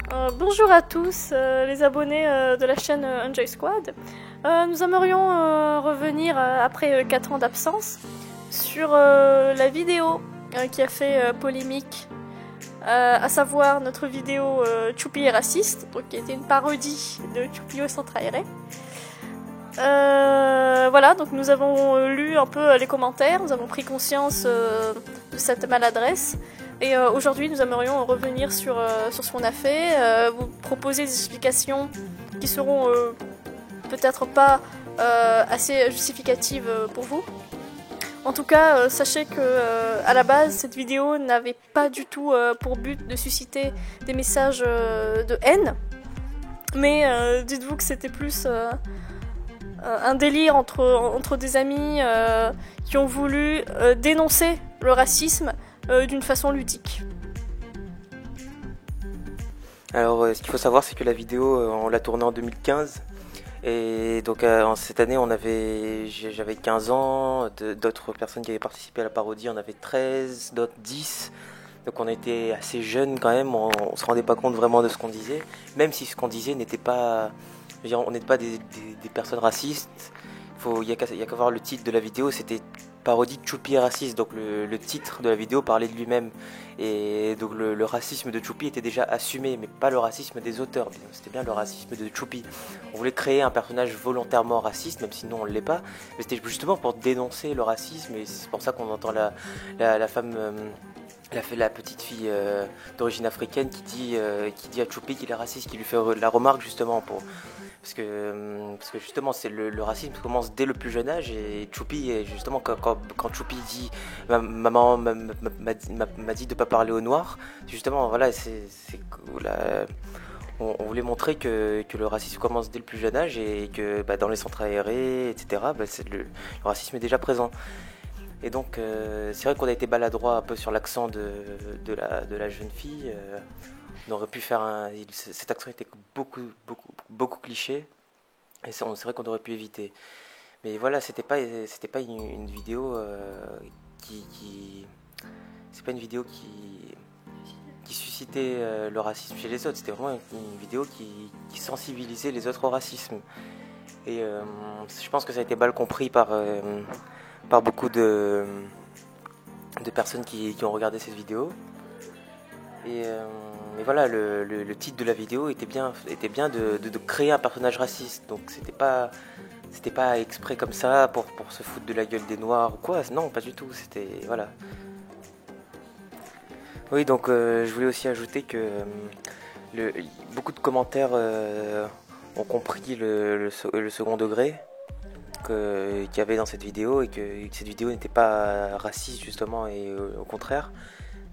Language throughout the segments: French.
Bonjour à tous les abonnés de la chaîne Enjoy Squad. Nous aimerions revenir après 4 ans d'absence sur la vidéo qui a fait polémique, à savoir notre vidéo Choupi est raciste, donc qui était une parodie de Choupi au centre aéré. Voilà, donc nous avons lu un peu les commentaires, nous avons pris conscience de cette maladresse. Et aujourd'hui, nous aimerions revenir sur ce qu'on a fait, vous proposer des explications qui seront peut-être pas assez justificatives pour vous. En tout cas, sachez que à la base, cette vidéo n'avait pas du tout pour but de susciter des messages de haine, mais dites-vous que c'était plus un délire entre des amis qui ont voulu dénoncer le racisme d'une façon ludique. Alors ce qu'il faut savoir, c'est que la vidéo on l'a tournée en 2015 et donc cette année j'avais 15 ans, d'autres personnes qui avaient participé à la parodie en avaient 13, d'autres 10. Donc on était assez jeunes quand même, on se rendait pas compte vraiment de ce qu'on disait, même si ce qu'on disait n'était pas, je veux dire, on n'était pas des personnes racistes. Il y a qu'à voir le titre de la vidéo, c'était parodie de Choupi est raciste, donc le titre de la vidéo parlait de lui-même, et donc le racisme de Choupi était déjà assumé, mais pas le racisme des auteurs, c'était bien le racisme de Choupi. On voulait créer un personnage volontairement raciste, même si nous on ne l'est pas, mais c'était justement pour dénoncer le racisme, et c'est pour ça qu'on entend la femme... la petite fille d'origine africaine qui dit à Choupi qu'il est raciste, qui lui fait la remarque justement parce que justement c'est le racisme commence dès le plus jeune âge, et Choupi, justement quand Choupi dit maman m'a dit de pas parler aux noirs, justement voilà, on voulait montrer que le racisme commence dès le plus jeune âge, et que dans les centres aérés, etc., le racisme est déjà présent. Et donc c'est vrai qu'on a été maladroit un peu sur l'accent de la jeune fille. On aurait pu faire cet accent était beaucoup cliché, et c'est vrai qu'on aurait pu éviter. Mais voilà, c'était pas une vidéo c'est pas une vidéo qui suscitait le racisme chez les autres. C'était vraiment une vidéo qui sensibilisait les autres au racisme. Et je pense que ça a été mal compris par beaucoup de personnes qui ont regardé cette vidéo. Et voilà, le titre de la vidéo était bien de créer un personnage raciste. Donc c'était pas exprès comme ça pour se foutre de la gueule des noirs ou quoi. Non, pas du tout. C'était voilà. Oui, donc je voulais aussi ajouter que beaucoup de commentaires ont compris le second degré qu'il y avait dans cette vidéo, et que cette vidéo n'était pas raciste justement, et au contraire.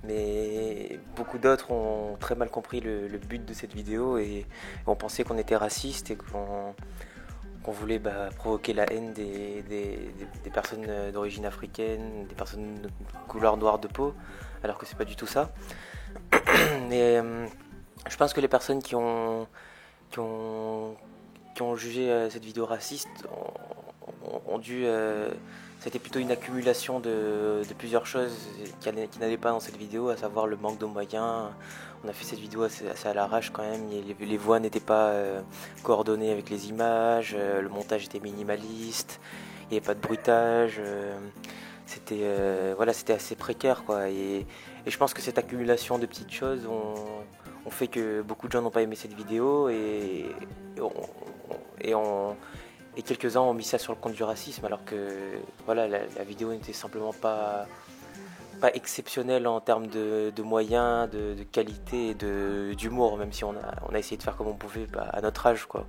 Mais beaucoup d'autres ont très mal compris le but de cette vidéo, et ont pensé qu'on était raciste et qu'on voulait provoquer la haine des personnes d'origine africaine, des personnes de couleur noire de peau, alors que c'est pas du tout ça. Et je pense que les personnes qui ont jugé cette vidéo raciste ont dû... C'était plutôt une accumulation de plusieurs choses qui n'allaient pas dans cette vidéo, à savoir le manque de moyens. On a fait cette vidéo assez à l'arrache quand même, les voix n'étaient pas coordonnées avec les images, le montage était minimaliste, il n'y avait pas de bruitage, c'était assez précaire, quoi. Et je pense que cette accumulation de petites choses ont fait que beaucoup de gens n'ont pas aimé cette vidéo, et quelques-uns ont mis ça sur le compte du racisme, alors que voilà, la vidéo n'était simplement pas exceptionnelle en termes de moyens, de qualité et d'humour, même si on a essayé de faire comme on pouvait à notre âge, quoi.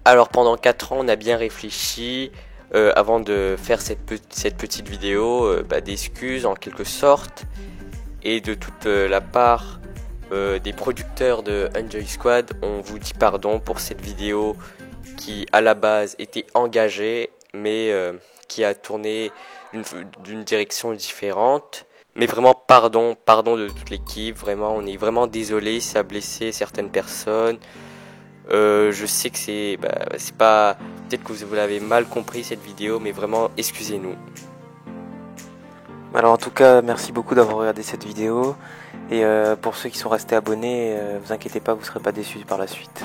Alors pendant 4 ans, on a bien réfléchi avant de faire cette petite vidéo, d'excuses en quelque sorte, et de toute la part des producteurs de Enjoy Squad, on vous dit pardon pour cette vidéo qui à la base était engagée, mais qui a tourné d'une direction différente. Mais vraiment pardon de toute l'équipe, vraiment on est vraiment désolé, ça a blessé certaines personnes. Je sais que c'est pas, peut-être que vous l'avez mal compris cette vidéo, mais vraiment excusez-nous. Alors en tout cas, merci beaucoup d'avoir regardé cette vidéo. Et pour ceux qui sont restés abonnés, vous inquiétez pas, vous ne serez pas déçus par la suite.